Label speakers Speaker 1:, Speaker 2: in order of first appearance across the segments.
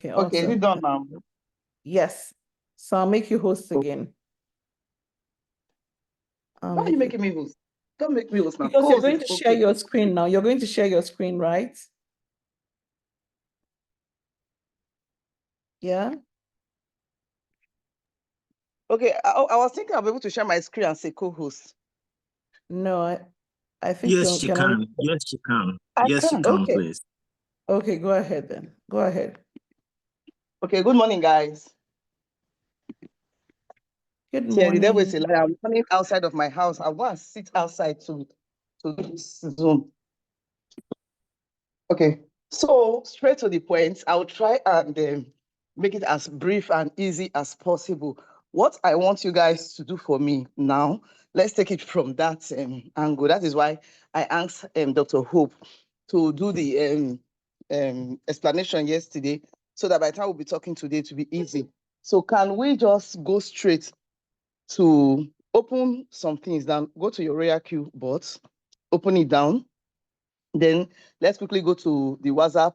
Speaker 1: Okay,
Speaker 2: Okay, is it
Speaker 1: awesome.
Speaker 2: done now?
Speaker 1: Yes. So I'll make you host again.
Speaker 2: Why are you making me host? Don't make me host now.
Speaker 1: Because you're
Speaker 2: Co-host
Speaker 1: going
Speaker 2: is
Speaker 1: to share
Speaker 2: okay.
Speaker 1: your screen now. You're going to share your screen, right? Yeah.
Speaker 2: Okay, I was thinking I'll be able to share my screen and say co-host.
Speaker 1: No, I think
Speaker 3: Yes, you can. Yes, you can. Yes, you can,
Speaker 1: okay.
Speaker 3: please.
Speaker 1: Okay, go ahead then. Go ahead.
Speaker 2: Okay, good morning, guys.
Speaker 1: Good
Speaker 2: Yeah, the
Speaker 1: morning.
Speaker 2: devil is a liar. I'm running outside of my house. I want to sit outside to do this Zoom. Okay, so straight to the point. I'll try and make it as brief and easy as possible. What I want you guys to do for me now, let's take it from that angle. That is why I asked Dr. Hope to do the explanation yesterday, so that by the time we'll be talking today, to be easy. So can we just go straight to open some things down? Go to your RoyalQ bots, open it down. Then let's quickly go to the WhatsApp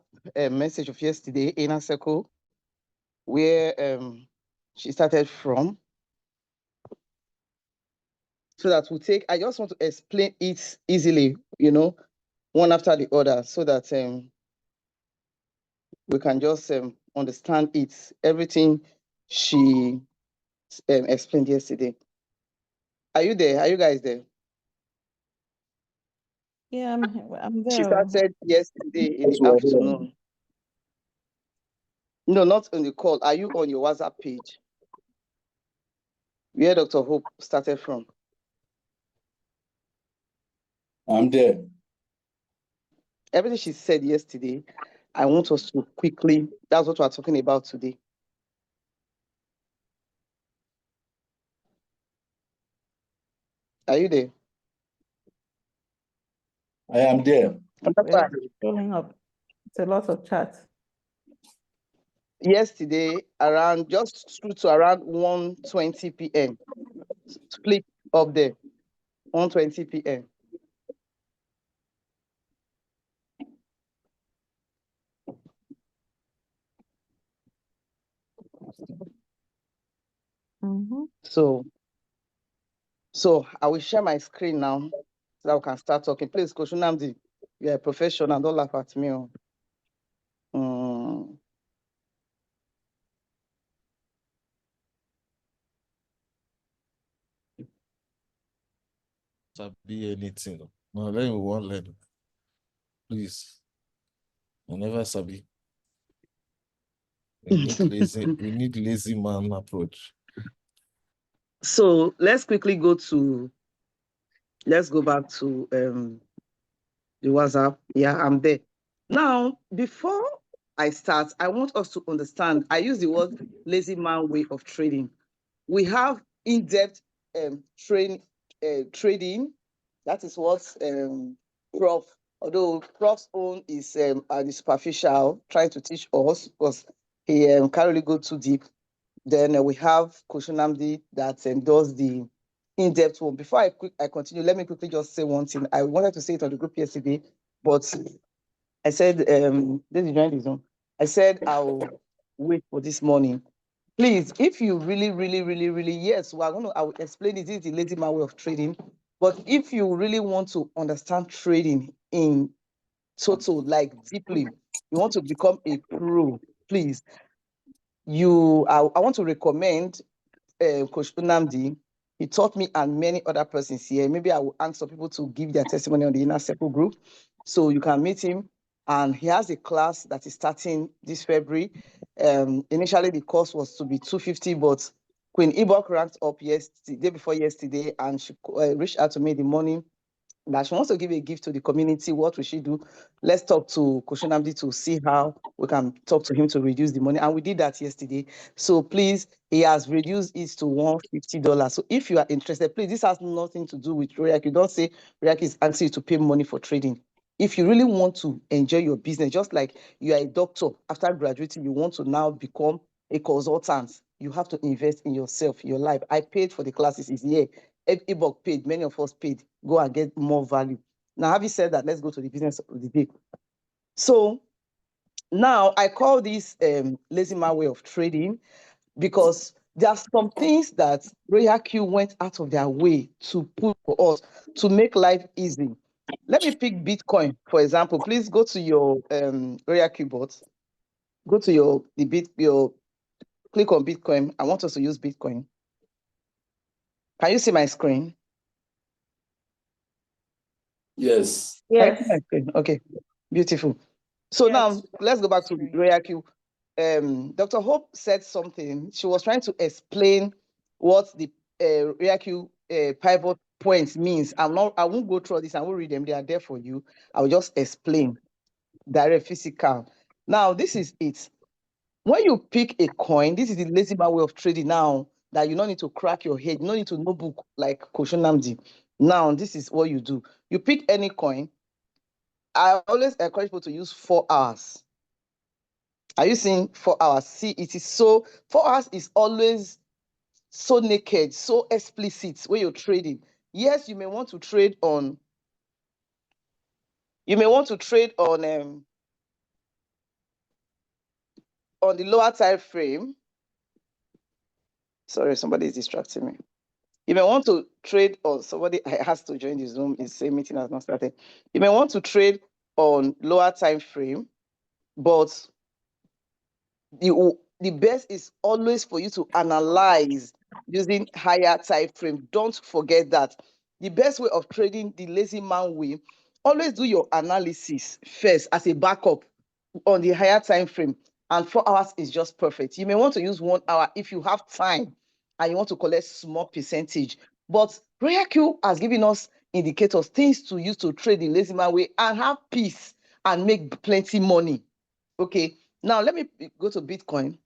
Speaker 2: message of yesterday, Inner Circle, where she started from. So that we'll take, I just want to explain it easily, one after the other, so that we can just understand it, everything she explained yesterday. Are you there? Are you guys there?
Speaker 1: Yeah, I'm there.
Speaker 2: She started yesterday in the afternoon. No, not on the call. Are you on your WhatsApp page where Dr. Hope started from?
Speaker 4: I'm there.
Speaker 2: Everything she said yesterday, I want us to quickly, that's what we're talking about today. Are you there?
Speaker 4: I am there.
Speaker 1: We're scrolling up. It's a lot of chat.
Speaker 2: Yesterday, around just through to around 1:20 p.m. Split up there, 1:20 p.m. So I will share my screen now so that we can start talking. Please, Coach Nnamdi, you're a professional, don't laugh at me.
Speaker 5: Be anything. No, then we won't learn. Please. I never sabi. We need lazy man approach.
Speaker 2: So let's quickly go back to the WhatsApp. Yeah, I'm there. Now, before I start, I want us to understand, I use the word lazy man way of trading. We have in-depth trading. That is what Prof, although Prof's own is the superficial, trying to teach us, because he can't really go too deep. Then we have Coach Nnamdi that does the in-depth one. Before I continue, let me quickly just say one thing. I wanted to say it on the group yesterday, but I said, this is join the Zoom. I said I'll wait for this morning. Please, if you really, yes, I will explain it. This is the lazy man way of trading. But if you really want to understand trading in total, like deeply, you want to become a pro, please, I want to recommend Coach Nnamdi. He taught me and many other persons here. Maybe I will ask some people to give their testimony on the Inner Circle group, so you can meet him. And he has a class that is starting this February. Initially, the cost was to be $250, but Queen Ibok ranked up day before yesterday, and she reached out to me in the morning that she wants to give a gift to the community. What will she do? Let's talk to Coach Nnamdi to see how we can talk to him to reduce the money. And we did that yesterday. So please, he has reduced it to $150. So if you are interested, please, this has nothing to do with RoyalQ. Don't say RoyalQ is asking you to pay money for trading. If you really want to enjoy your business, just like you are a doctor, after graduating, you want to now become a consultant, you have to invest in yourself, your life. I paid for the classes, it's here. Ibok paid, many of us paid. Go and get more value. Now, having said that, let's go to the business of the day. So Now, I call this lazy man way of trading because there are some things that RoyalQ went out of their way to put for us to make life easy. Let me pick Bitcoin, for example. Please go to your RoyalQ bot. Go to your click on Bitcoin. I want us to use Bitcoin. Can you see my screen?
Speaker 4: Yes.
Speaker 2: Can you see my screen? Okay, beautiful. So now let's go back to RoyalQ. Dr. Hope said something. She was trying to explain what the RoyalQ pivot points means. I won't go through this. I won't read them. They are there for you. I will just explain direct physical. Now, this is it. When you pick a coin, this is the lazy man way of trading now that you don't need to crack your head. You don't need to know book like Koshonamdi. Now, this is what you do. You pick any coin. I always encourage people to use 4 hours. Are you seeing 4 hours? See, it is so, 4 hours is always so naked, so explicit when you're trading. Yes, you may want to trade on, on the lower time frame. Sorry, somebody is distracting me. You may want to trade on, somebody has to join the Zoom, the same meeting has not started. You may want to trade on lower time frame, but the best is always for you to analyze using higher time frame. Don't forget that. The best way of trading the lazy man way, always do your analysis first as a backup on the higher time frame, and 4 hours is just perfect. You may want to use 1 hour if you have time and you want to collect small percentage. But RoyalQ has given us indicators, things to use to trade the lazy man way and have peace and make plenty money. Okay, now let me go to Bitcoin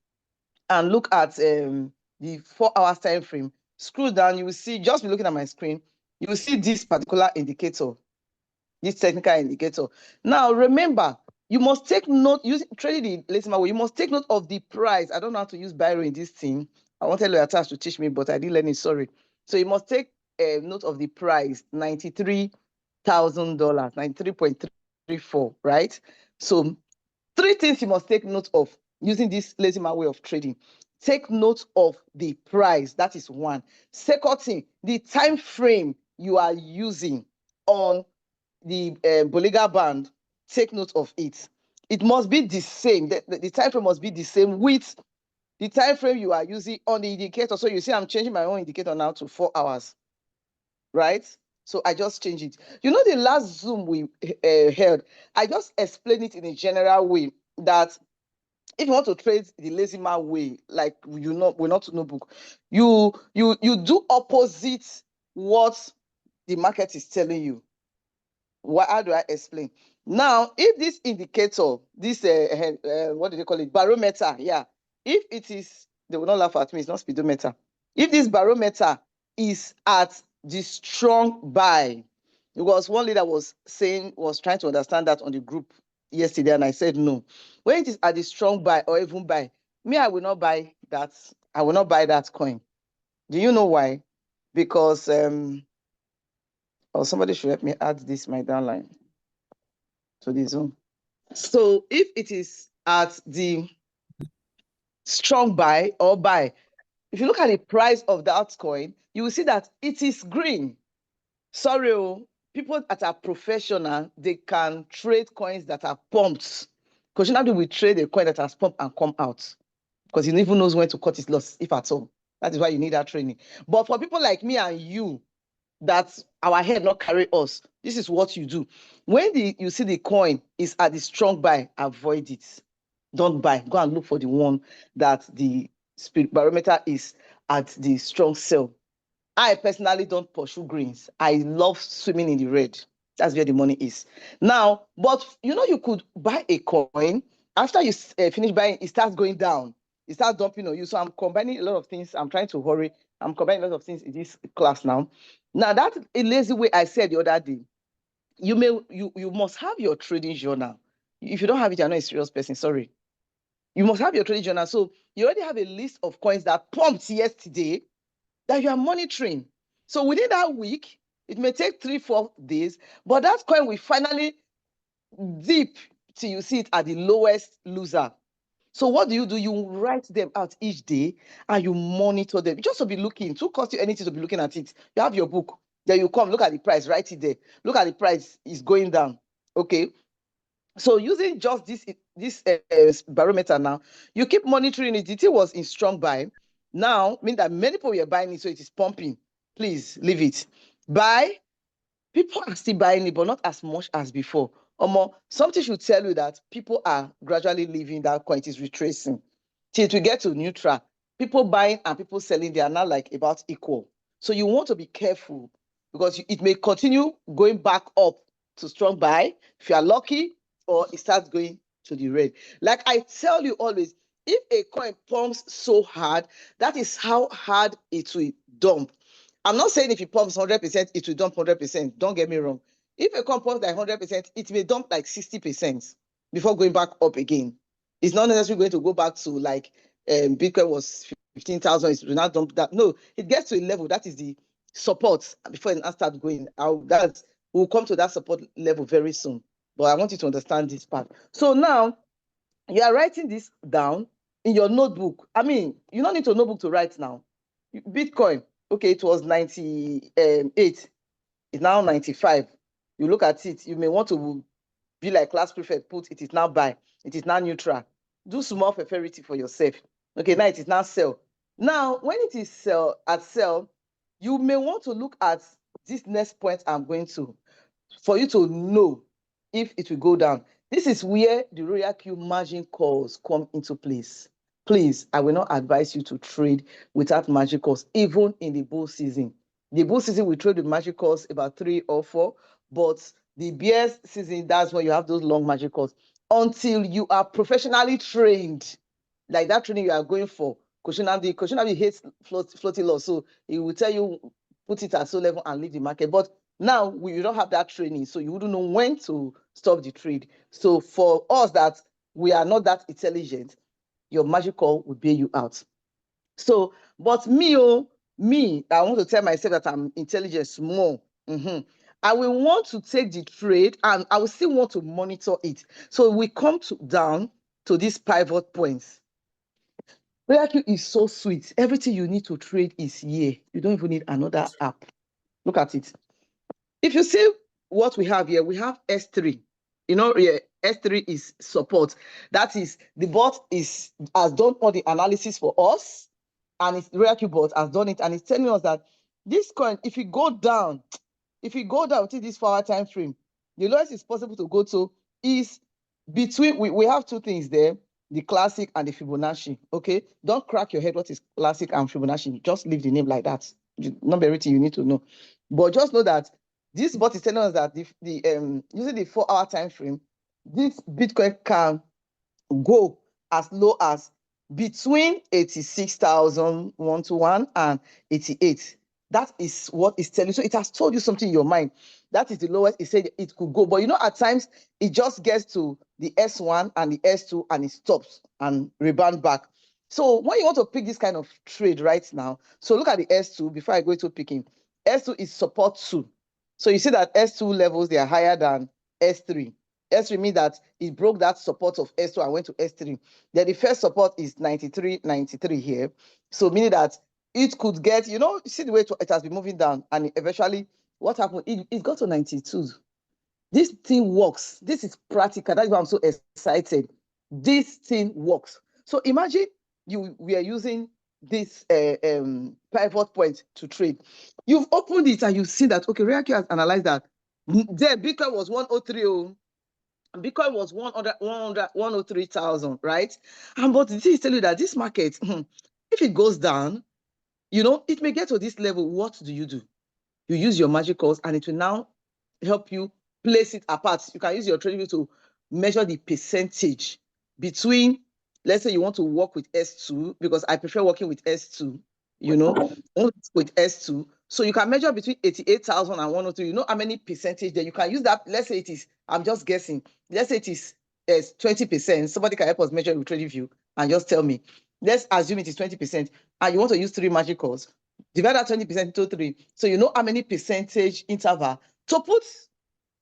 Speaker 2: and look at the 4 hours time frame. Scroll down, you will see, just be looking at my screen, you will see this particular indicator, this technical indicator. Now, remember, you must take note, trading the lazy man way, you must take note of the price. I don't know how to use Biro in this thing. I wanted Loyatas to teach me, but I didn't learn it, sorry. So you must take note of the price, $93,000, 93.34, right? So 3 things you must take note of using this lazy man way of trading. Take note of the price. That is one. Second thing, the time frame you are using on the Bollinger Band. Take note of it. It must be the same. The time frame must be the same with the time frame you are using on the indicator. So you see, I'm changing my own indicator now to 4 hours, right? So I just changed it. You know, the last Zoom we held, I just explained it in a general way that if you want to trade the lazy man way, like we're not to know book, you do opposite what the market is telling you. How do I explain? Now, if this indicator, this what do they call it? Barometer, yeah. If it is, they will not laugh at me, it's not speedometer. If this barometer is at the strong buy, because one leader was trying to understand that on the group yesterday, and I said no. When it is at the strong buy or even buy, me, I will not buy that. I will not buy that coin. Do you know why? Because somebody should help me add this my downline to the Zoom. So if it is at the strong buy or buy, if you look at the price of that coin, you will see that it is green. Sorry, people that are professional, they can trade coins that are pumped. Because now we trade a coin that has pumped and come out. Because he even knows when to cut his loss, if at all. That is why you need that training. But for people like me and you, that our head not carry us, this is what you do. When you see the coin is at the strong buy, avoid it. Don't buy. Go and look for the one that the spirit barometer is at the strong sell. I personally don't pursue greens. I love swimming in the red. That's where the money is. Now, but you could buy a coin. After you finish buying, it starts going down. It starts dumping on you. So I'm combining a lot of things. I'm trying to hurry. I'm combining a lot of things in this class now. Now, that's a lazy way I said the other day. You must have your trading journal. If you don't have it, you're not a serious person. Sorry. You must have your trading journal. So you already have a list of coins that pumped yesterday that you are monitoring. So within that week, it may take 3-4 days, but that coin will finally dip till you see it at the lowest loser. So what do? You write them out each day and you monitor them. Just to be looking. It won't cost you anything to be looking at it. You have your book. Then you come, look at the price, write it there. Look at the price is going down. Okay. So using just this barometer now, you keep monitoring it. The thing was in strong buy. Now, mean that many people were buying it, so it is pumping. Please leave it. Buy. People are still buying it, but not as much as before. Something should tell you that people are gradually leaving that coin. It is retracing. Till we get to neutral, people buying and people selling, they are now like about equal. So you want to be careful because it may continue going back up to strong buy if you are lucky, or it starts going to the red. Like I tell you always, if a coin pumps so hard, that is how hard it will dump. I'm not saying if it pumps 100%, it will dump 100%. Don't get me wrong. If a coin pumps like 100%, it may dump like 60% before going back up again. It's not necessarily going to go back to like Bitcoin was 15,000. It will not dump that. No, it gets to a level that is the support before it starts going. We'll come to that support level very soon. But I want you to understand this part. So now you are writing this down in your notebook. I mean, you don't need a notebook to write now. Bitcoin, okay, it was 98. It's now 95. You look at it, you may want to be like class prefect, put it is now buy, it is now neutral. Do small preferity for yourself. Okay, now it is now sell. Now, when it is sell, you may want to look at this next point I'm going to, for you to know if it will go down. This is where the RoyalQ margin calls come into place. Please, I will not advise you to trade without margin calls, even in the bull season. The bull season, we trade with margin calls about 3 or 4, but the bear season, that's when you have those long margin calls. Until you are professionally trained, like that training you are going for. Koshinamdi hates floating loss, so he will tell you, put it at so level and leave the market. But now we don't have that training, so you wouldn't know when to stop the trade. So for us that we are not that intelligent, your margin call will bail you out. So, but me, I want to tell myself that I'm intelligent, small. I will want to take the trade and I will still want to monitor it. So we come down to these pivot points. RoyalQ is so sweet. Everything you need to trade is here. You don't even need another app. Look at it. If you see what we have here, we have S3. S3 is support. That is, the bot has done all the analysis for us, and it's RoyalQ bot has done it, and it's telling us that this coin, if you go down to this 4-hour time frame, the lowest is possible to go to is between, we have two things there, the classic and the Fibonacci. Okay, don't crack your head what is classic and Fibonacci. Just leave the name like that. Not everything you need to know, but just know that this bot is telling us that using the 4-hour time frame, this Bitcoin can go as low as between 86,121 and 88. That is what it's telling you. So it has told you something in your mind. That is the lowest it said it could go. But at times it just gets to the S1 and the S2 and it stops and rebound back. So when you want to pick this kind of trade right now, so look at the S2 before I go into picking. S2 is support 2. So you see that S2 levels, they are higher than S3. S3 means that it broke that support of S2 and went to S3. Then the first support is 93 here. So meaning that it could get, see the way it has been moving down, and eventually what happened? It got to 92. This thing works. This is practical. That's why I'm so excited. This thing works. So imagine we are using this pivot point to trade. You've opened it and you see that, okay, RoyalQ has analyzed that. There, Bitcoin was 103. Bitcoin was 103,000, right? But this is telling you that this market, if it goes down, it may get to this level. What do? You use your magic calls and it will now help you place it apart. You can use your trading view to measure the percentage between, let's say you want to work with S2, because I prefer working with S2, with S2. So you can measure between 88,000 and 103. You know how many percentage there? You can use that. Let's say it is, I'm just guessing. Let's say it is 20%. Somebody can help us measure with trading view and just tell me. Let's assume it is 20%. And you want to use 3 magic calls. Divide that 20% into 3. So you know how many percentage interval to put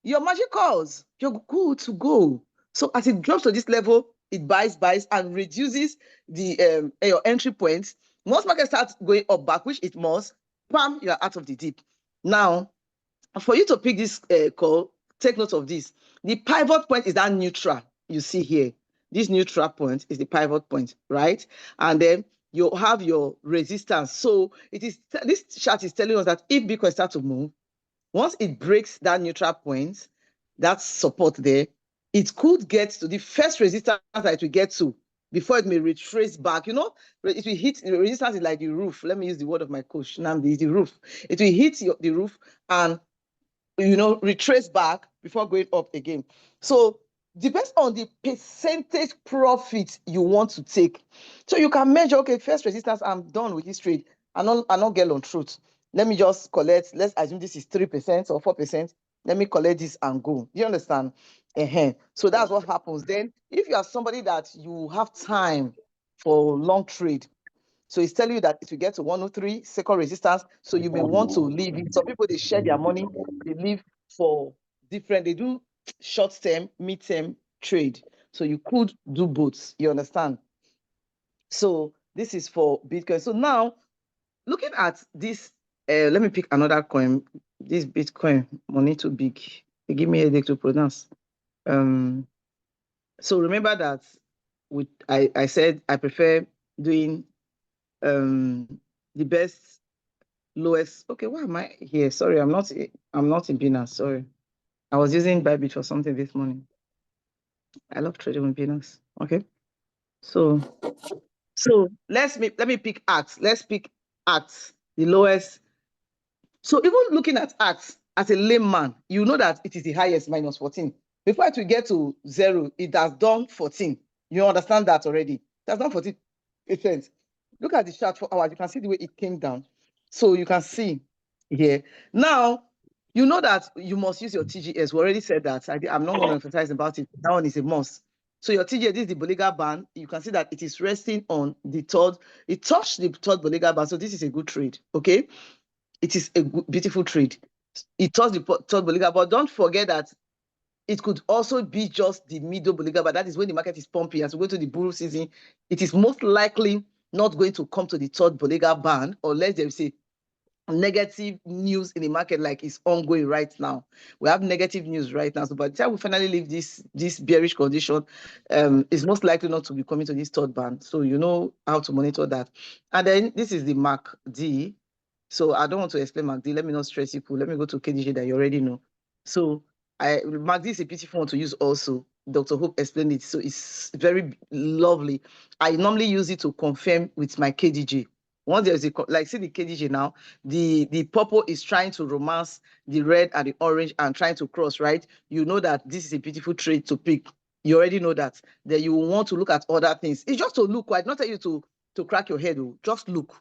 Speaker 2: your magic calls. You're good to go. So as it drops to this level, it buys and reduces the your entry points. Once market starts going up back, which it must, bam, you are out of the dip. Now, for you to pick this call, take note of this. The pivot point is that neutral you see here. This neutral point is the pivot point, right? And then you have your resistance. So it is this chart is telling us that if Bitcoin starts to move, once it breaks that neutral point, that support there, it could get to the first resistance that it will get to before it may retrace back. You know, it will hit the resistance is like the roof. Let me use the word of my coach, Namdi, the roof. It will hit the roof and, you know, retrace back before going up again. So depends on the percentage profit you want to take. So you can measure, okay, first resistance, I'm done with this trade. I not get on truth. Let me just collect, let's assume this is 3% or 4%. Let me collect this and go. You understand? So that's what happens. Then if you are somebody that you have time for long trade, so it's telling you that it will get to 103 second resistance. So you may want to leave it. Some people, they share their money, they leave for different, they do short-term, mid-term trade. So you could do both, you understand? So this is for Bitcoin. So now, looking at this, let me pick another coin. This Bitcoin, money too big. They give me a headache to pronounce. So remember that I said I prefer doing the best, lowest. Okay, why am I here? Sorry, I'm not in Binance. Sorry, I was using Bybit for something this morning. I love trading with Binance. Okay, so let me pick AX. Let's pick AX, the lowest. So even looking at AX as a layman, you know that it is the highest, minus 14. Before it will get to 0, it has done 14. You understand that already? It has done 14%. Look at the chart for hours. You can see the way it came down. So you can see here. Now, you know that you must use your TGS. We already said that. I'm not going to emphasize about it. That one is a must. So your TGS, this is the Bollinger Band. You can see that it is resting on the third. It touched the third Bollinger Band. So this is a good trade. Okay. It is a good, beautiful trade. It touched the third Bollinger, but don't forget that it could also be just the middle Bollinger, but that is when the market is pumping. As we go to the bull season, it is most likely not going to come to the third Bollinger Band unless there is a negative news in the market like it's ongoing right now. We have negative news right now. So by the time we finally leave this bearish condition, it's most likely not to be coming to this third band. So you know how to monitor that. And then this is the MACD. So I don't want to explain MACD. Let me not stress you. Let me go to KDJ that you already know. So MACD is a beautiful one to use also. Dr. Hope explained it. So it's very lovely. I normally use it to confirm with my KDJ. Once there's a, like, see the KDJ now, the purple is trying to romance the red and the orange and trying to cross, right? You know that this is a beautiful trade to pick. You already know that. Then you want to look at other things. It's just to look, right? Not tell you to crack your head. Just look.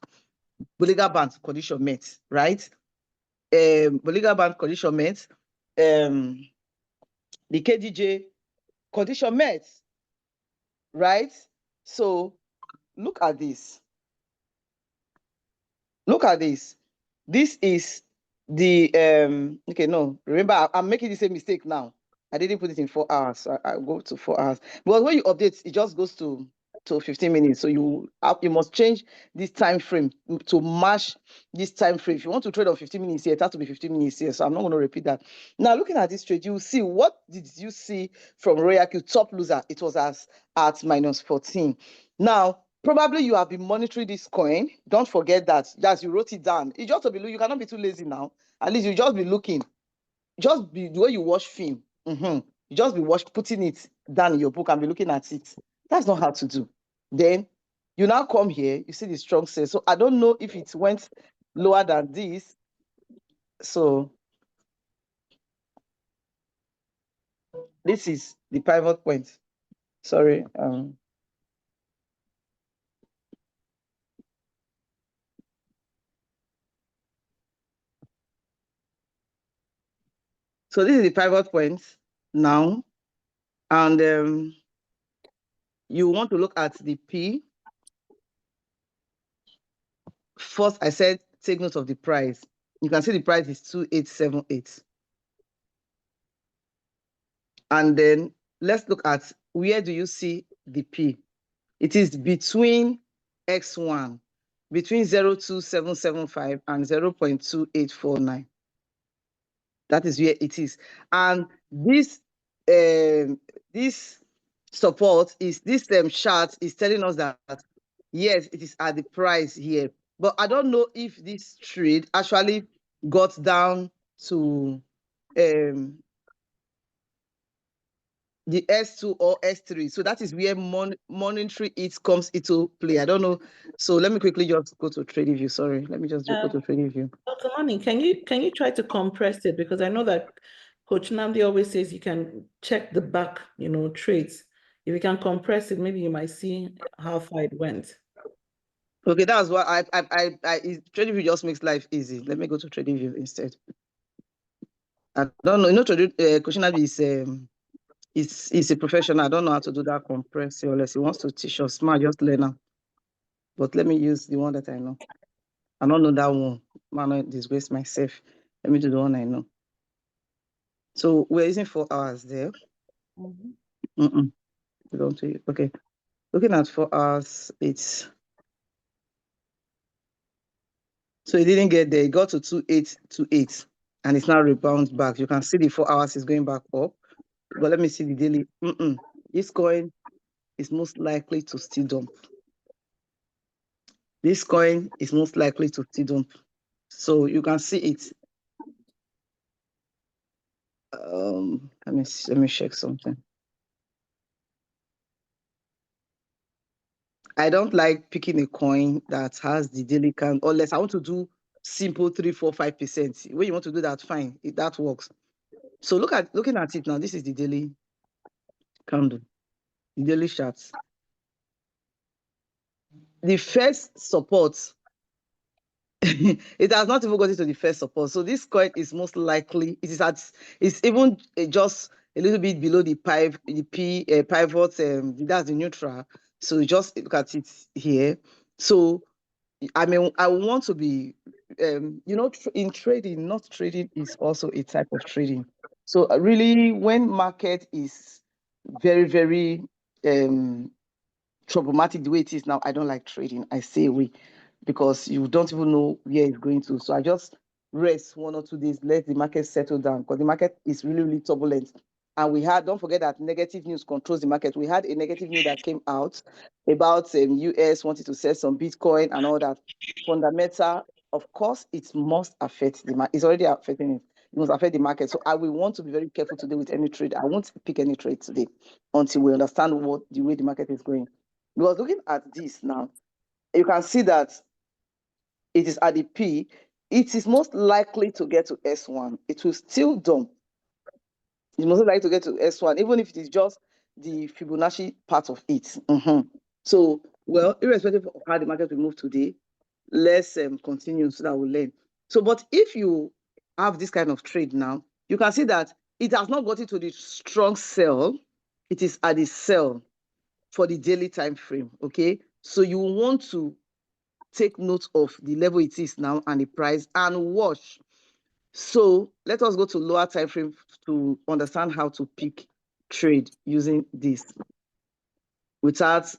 Speaker 2: Bollinger Band condition met, right? Bollinger Band condition met. The KDJ condition met, right? So look at this. Look at this. This is the okay, no, remember I'm making the same mistake now. I didn't put it in 4 hours. So I go to 4 hours. But when you update, it just goes to 15 minutes. So you must change this time frame to match this time frame. If you want to trade on 15 minutes here, it has to be 15 minutes here. So I'm not going to repeat that. Now, looking at this trade, you will see, what did you see from RoyalQ top loser? It was at minus 14. Now, probably you have been monitoring this coin. Don't forget that. As you wrote it down. It's just to be, you cannot be too lazy now. At least you just be looking. Just be the way you watch film. You just be putting it down in your book and be looking at it. That's not how to do. Then you now come here, you see the strong sell. So I don't know if it went lower than this. So this is the pivot point. Sorry. So this is the pivot point now. And you want to look at the P. First, I said, take note of the price. You can see the price is 2878. And then let's look at where do you see the P? It is between X1, between 0.2775 and 0.2849. That is where it is. And this support is, this chart is telling us that, yes, it is at the price here. But I don't know if this trade actually got down to the S2 or S3. So that is where monetary it comes into play. I don't know. So let me quickly just go to trading view. Sorry, let me just go to trading view.
Speaker 1: Dr. Mani, can you try to compress it? Because I know that Coach Namdi always says you can check the back, trades. If you can compress it, maybe you might see how far it went.
Speaker 2: Okay, that's what trading view just makes life easy. Let me go to trading view instead. I don't know. Coach Namdi is a professional. I don't know how to do that compress unless he wants to teach us. Smart, just learn now. But let me use the one that I know. I don't know that one. I'm not disgrace myself. Let me do the one I know. So we're using 4 hours there. We don't do it. Okay. Looking at 4 hours, so it didn't get there. It got to 2828 and it's now rebound back. You can see the 4 hours is going back up. But let me see the daily. This coin is most likely to still dump. This coin is most likely to still dump. So you can see it. Let me check something. I don't like picking a coin that has the daily candle, unless I want to do simple 3, 4, 5%. When you want to do that, fine, that works. So looking at it now, this is the daily candle, the daily charts. The first support, it has not even got into the first support. So this coin is most likely, it's even just a little bit below the pivot, that's the neutral. So just look at it here. So I mean, I want to be, in trading, not trading is also a type of trading. So really, when market is very, very problematic the way it is now, I don't like trading. I stay away because you don't even know where it's going to. So I just rest 1 or 2 days, let the market settle down because the market is really, really turbulent. And don't forget that negative news controls the market. We had a negative news that came out about US wanting to sell some Bitcoin and all that. Fundamental, of course, it must affect the market. It's already affecting it. It must affect the market. So I will want to be very careful today with any trade. I won't pick any trade today until we understand the way the market is going. Because looking at this now, you can see that it is at the P. It is most likely to get to S1. It will still dump. It's most likely to get to S1, even if it is just the Fibonacci part of it. So, well, irrespective of how the market will move today, let's continue so that we'll learn. So, but if you have this kind of trade now, you can see that it has not got into the strong sell. It is at the sell for the daily time frame. Okay, so you want to take note of the level it is now and the price and watch. So let us go to lower time frame to understand how to pick trade using this without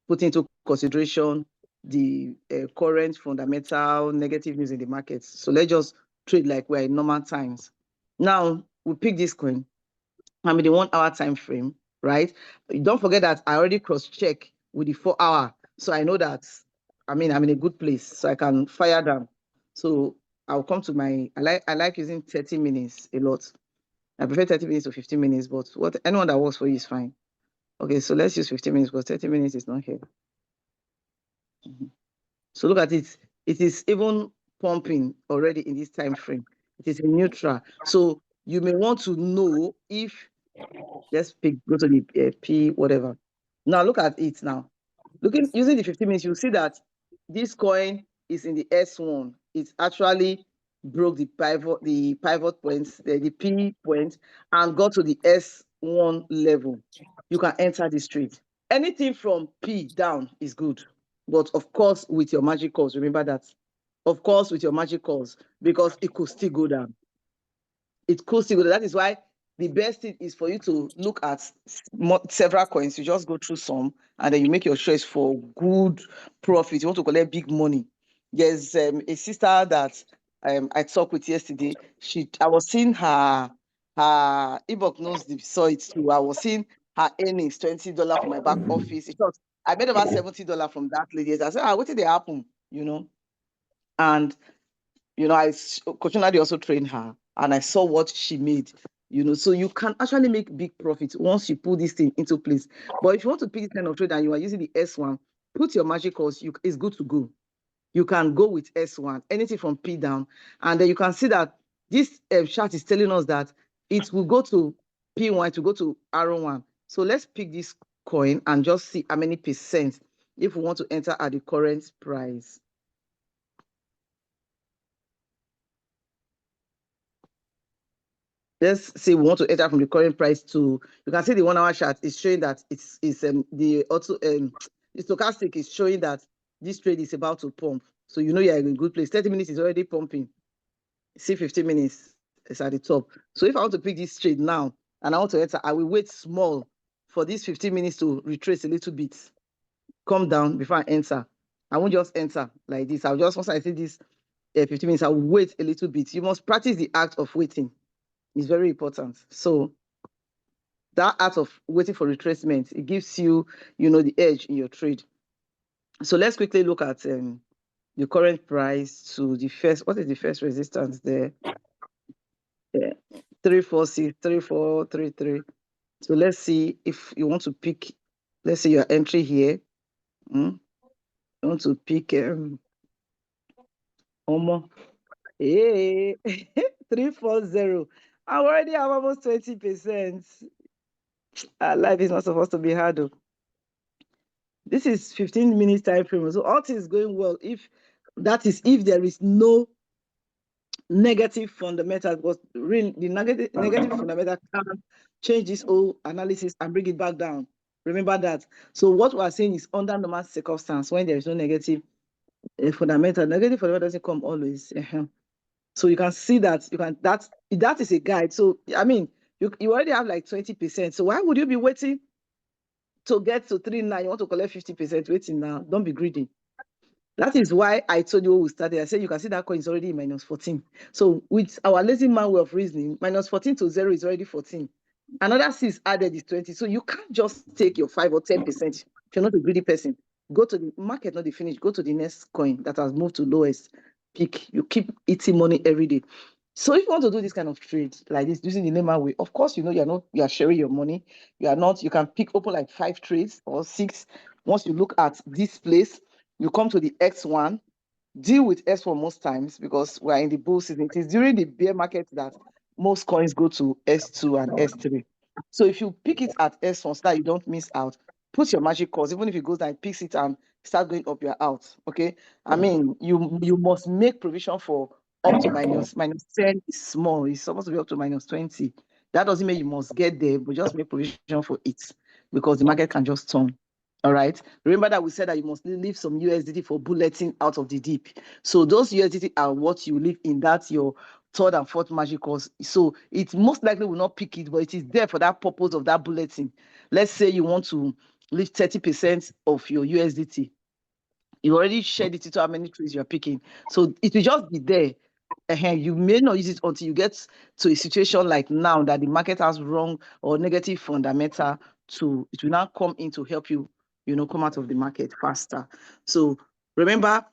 Speaker 2: putting into consideration the current fundamental negative news in the markets. So let's just trade like we're in normal times. Now we pick this coin. I'm in the 1 hour time frame, right? Don't forget that I already cross-check with the 4 hour. So I know that, I'm in a good place, so I can fire down. So I'll come to I like using 30 minutes a lot. I prefer 30 minutes to 15 minutes, but anyone that works for you is fine. Okay, so let's use 15 minutes because 30 minutes is not here. So look at it. It is even pumping already in this time frame. It is a neutral. So you may want to know if, let's go to the P, whatever. Now look at it now. Using the 15 minutes, you'll see that this coin is in the S1. It actually broke the pivot points, the P point, and got to the S1 level. You can enter this trade. Anything from P down is good. But of course, with your magic calls, remember that. Of course, with your magic calls, because it could still go down. It could still go down. That is why the best thing is for you to look at several coins. You just go through some, and then you make your choice for good profit. You want to collect big money. There's a sister that I talked with yesterday. I was seeing her Ebook saw it too. I was seeing her earnings $20 from my back office. I made about $70 from that lady. I said, what did they happen? And Coach Nadi also trained her, and I saw what she made. So you can actually make big profits once you put this thing into place. But if you want to pick this kind of trade and you are using the S1, put your magic calls. It's good to go. You can go with S1, anything from P down, and then you can see that this chart is telling us that it will go to P1, to go to R1. So let's pick this coin and just see how many percent if we want to enter at the current price. Let's say we want to enter from the current price to, you can see the 1 hour chart is showing that the stochastic is showing that this trade is about to pump. So you're in a good place. 30 minutes is already pumping. See 15 minutes is at the top. So if I want to pick this trade now and I want to enter, I will wait small for these 15 minutes to retrace a little bit, come down before I enter. I won't just enter like this. Once I see this 15 minutes, I'll wait a little bit. You must practice the act of waiting. It's very important. So that art of waiting for retracement, it gives you, the edge in your trade. So let's quickly look at the current price to the first. What is the first resistance there? 346, 3433. So let's see if you want to pick. Let's say your entry here. You want to pick Hey, 340. I already have almost 20%. Life is not supposed to be hard though. This is 15 minutes time frame. So all things going well if there is no negative fundamental, because really the negative fundamental can change this whole analysis and bring it back down. Remember that. So what we are saying is under normal circumstance, when there is no negative fundamental doesn't come always. So you can see that that is a guide. So I mean, you already have like 20%. So why would you be waiting to get to 3.9? You want to collect 50%? Waiting now. Don't be greedy. That is why I told you when we started. I said you can see that coin is already in -14. So with our lazy man way of reasoning, -14 to 0 is already 14. Another 6 added is 20. So you can't just take your 5 or 10%. If you're not a greedy person, go to the market, not the finish. Go to the next coin that has moved to lowest. Pick. You keep eating money every day. So if you want to do this kind of trade like this using the layman way, of course you are sharing your money. You can open like 5 trades or 6. Once you look at this place, you come to the X1, deal with S1 most times because we're in the bull season. It is during the bear market that most coins go to S2 and S3. So if you pick it at S1 so that you don't miss out, put your magic calls. Even if it goes down, picks it and start going up, you're out. Okay. I mean, you must make provision for up to -10 is small. It's supposed to be up to -20. That doesn't mean you must get there, but just make provision for it because the market can just turn. All right. Remember that we said that you must leave some USDT for bulleting out of the dip. So those USDT are what you leave in that your third and fourth magic calls. So it most likely will not pick it, but it is there for that purpose of that bulleting. Let's say you want to leave 30% of your USDT. You already shared it into how many trades you're picking. So it will just be there. You may not use it until you get to a situation like now that the market has wrong or negative fundamental it will now come in to help you, come out of the market faster. So remember,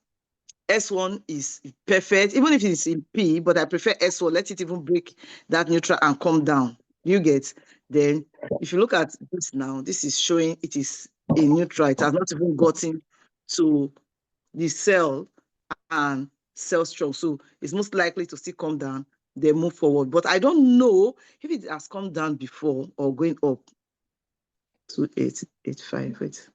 Speaker 2: S1 is perfect, even if it's in P, but I prefer S1. Let it even break that neutral and come down. You get, then if you look at this now, this is showing it is a neutral. It has not even gotten to the sell and sell strong. So it's most likely to still come down, then move forward. But I don't know if it has come down before or going up. 2885, wait.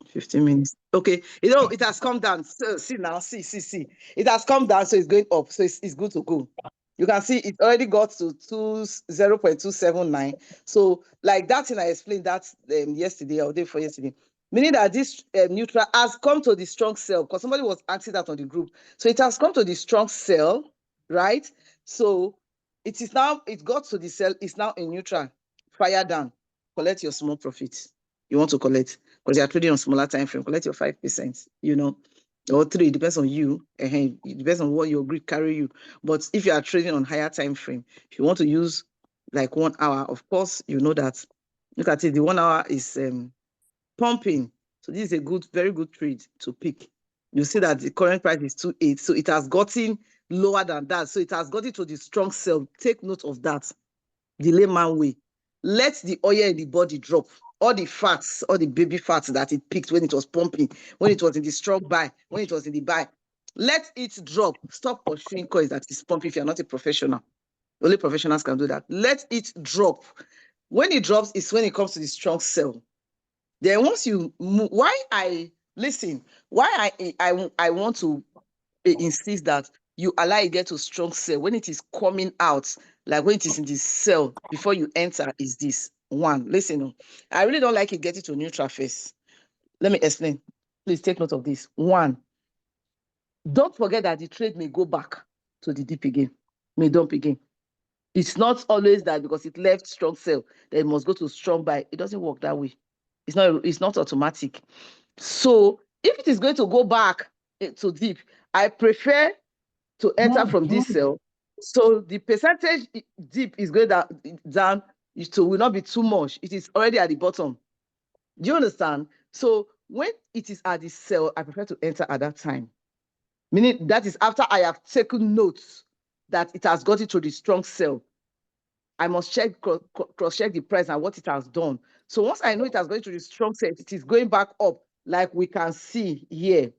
Speaker 2: 15 minutes. Okay, it has come down. So, see now, see. It has come down, so it's going up. So it's good to go. You can see it already got to 0.279. So like that thing I explained that yesterday or day before yesterday, meaning that this neutral has come to the strong sell because somebody was asking that on the group. So it has come to the strong sell, right? So It is now, it got to the sell, it's now in neutral. Fire down, collect your small profits. You want to collect because you are trading on smaller time frame, collect your 5%, you know, or 3, depends on you. It depends on what your grid carry you. But if you are trading on higher time frame, if you want to use like 1 hour, of course, you know that, look at it, the 1 hour is pumping. So this is a good, very good trade to pick. You see that the current price is 2.8. So it has gotten lower than that. So it has gotten to the strong sell. Take note of that. The layman way. Let the oil in the body drop. All the fats, all the baby fats that it picked when it was pumping, when it was in the strong buy, when it was in the buy. Let it drop. Stop pursuing coins that is pumping if you're not a professional. Only professionals can do that. Let it drop. When it drops, it's when it comes to the strong sell. Then once you move, why I want to insist that you allow it get to strong sell when it is coming out, like when it is in the sell before you enter, is this one. Listen, I really don't like it getting to neutral first. Let me explain. Please take note of this. One, don't forget that the trade may go back to the dip again, may dump again. It's not always that because it left strong sell, that it must go to strong buy. It doesn't work that way. It's not automatic. So if it is going to go back to dip, I prefer to enter from this sell. So the percentage dip is going down, so will not be too much. It is already at the bottom. Do you understand? So when it is at the sell, I prefer to enter at that time. Meaning that is after I have taken notes that it has got it to the strong sell. I must check, cross-check the price and what it has done. So once I know it has gone to the strong sell, it is going back up, like we can see here.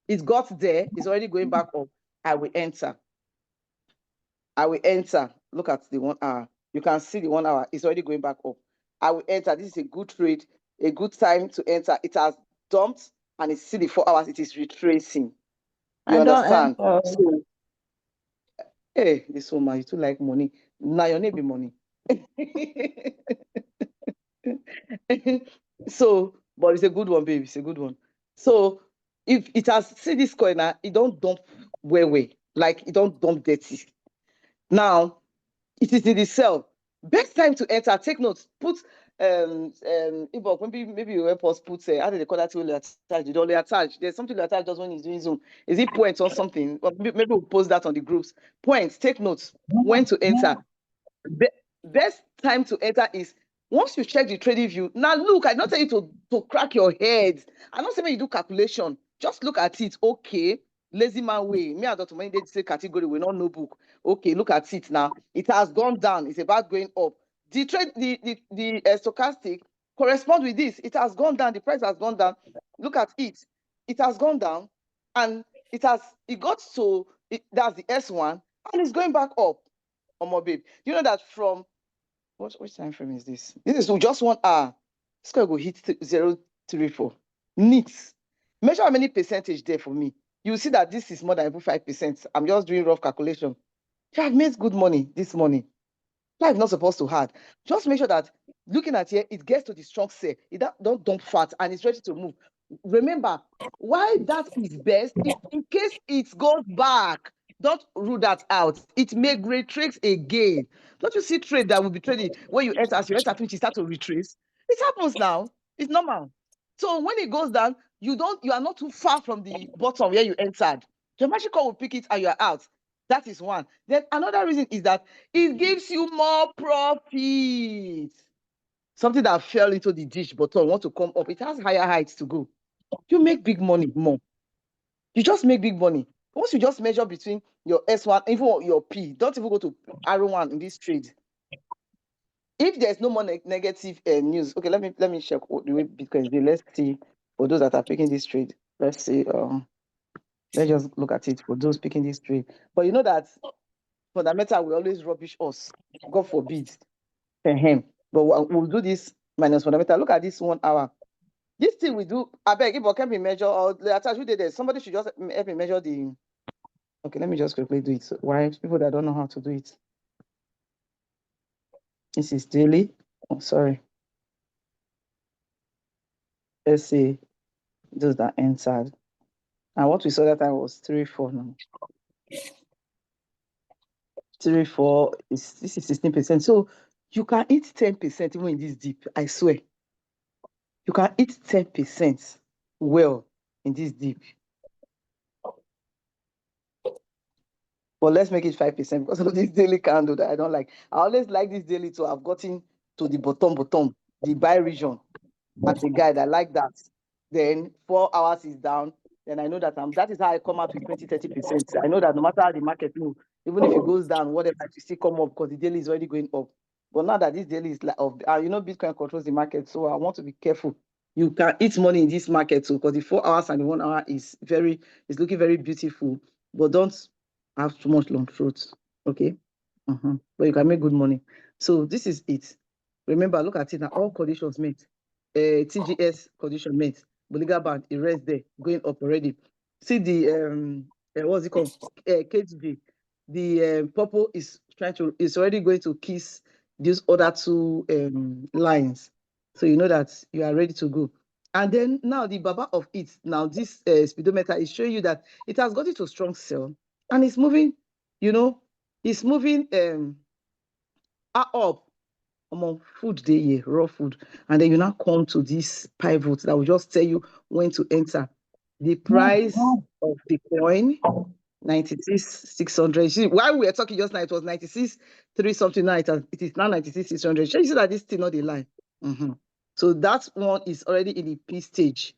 Speaker 2: It got there, it's already going back up. I will enter. I will enter. Look at the 1 hour. You can see the 1 hour, it's already going back up. I will enter. This is a good trade, a good time to enter. It has dumped and it's still the 4 hours, it is retracing. You understand? So, hey, this woman, you too like money. Now your name be money. So, but it's a good one, baby. It's a good one. So, if it has, see this coin now, it don't dump way, like it don't dump dirty. Now, it is in the sell. Best time to enter. Take notes. Put Ibok, maybe you help us put how do they call that only attach? You don't only attach. There's something that attach just when he's doing Zoom. Is it points or something? Or maybe we'll post that on the groups. Points. Take notes. When to enter. Best time to enter is once you check the trading view. Now look, I don't tell you to crack your head. I don't say when you do calculation. Just look at it. Okay, lazy man way. Me and Dr. Money they say category. We not know book. Okay, look at it now. It has gone down. It's about going up. The trade, the stochastic correspond with this. It has gone down. The price has gone down. Look at it. It has gone down, and it got to that's the S1, and it's going back up. Omo babe, you know that from which time frame is this? This is just 1 hour. This guy go hit 0.34. Neat. Measure how many percentage there for me. You see that this is more than even 5%. I'm just doing rough calculation. You have made good money this morning. Life not supposed to hard. Just make sure that looking at here, it gets to the strong sell. It don't dump fat and it's ready to move. Remember, why that is best is in case it goes back. Don't rule that out. It may retrace again. Don't you see trade that will be trading when you enter, as you enter, finish, you start to retrace? It happens now. It's normal. So when it goes down, you are not too far from the bottom where you entered. Your magic call will pick it and you're out. That is one. Then another reason is that it gives you more profit. Something that fell into the ditch but want to come up, it has higher heights to go. You make big money more. You just make big money. Once you just measure between your S1, even your P, don't even go to R1 in this trade. If there's no more negative news, okay, let me check the way Bitcoin is doing. Let's see for those that are picking this trade. Let's see. Let's just look at it for those picking this trade. But you know that fundamental will always rubbish us. God forbid. But we'll do this minus fundamental. Look at this 1 hour. This thing we do, I beg, if can be measure or the attach we did there. Somebody should just help me measure the. Okay, let me just quickly do it. So why people that don't know how to do it? This is daily. Oh, sorry. Let's see those that entered. And what we saw that time was 3, 4 now. 3, 4, this is 16%. So you can eat 10% even in this dip, I swear. You can eat 10% well in this dip. But let's make it 5% because of this daily candle that I don't like. I always like this daily to have gotten to the bottom, the buy region. As a guide, I like that. Then 4 hours is down. Then I know that that is how I come out with 20-30%. I know that no matter how the market moves, even if it goes down, whatever, it will still come up because the daily is already going up. But now that this daily is like Bitcoin controls the market, so I want to be careful. You can eat money in this market too, because the 4 hours and the 1 hour is looking very beautiful. But don't have too much long throat, okay? But you can make good money. So this is it. Remember, look at it now. All conditions met. TGS condition met. Bollinger Band, it rests there, going up already. See the what's it called? KGB. The purple is already going to kiss these other 2 lines. So you know that you are ready to go. And then now the baba of it, now this speedometer is showing you that it has got into a strong sell and it's moving, it's moving up among food day here, raw food. And then you now come to this pivot that will just tell you when to enter. The price of the coin, 96,600. While we were talking just now, it was 96,3 something. Now it is now 96,600. You see that this is not the line. So that one is already in the P stage.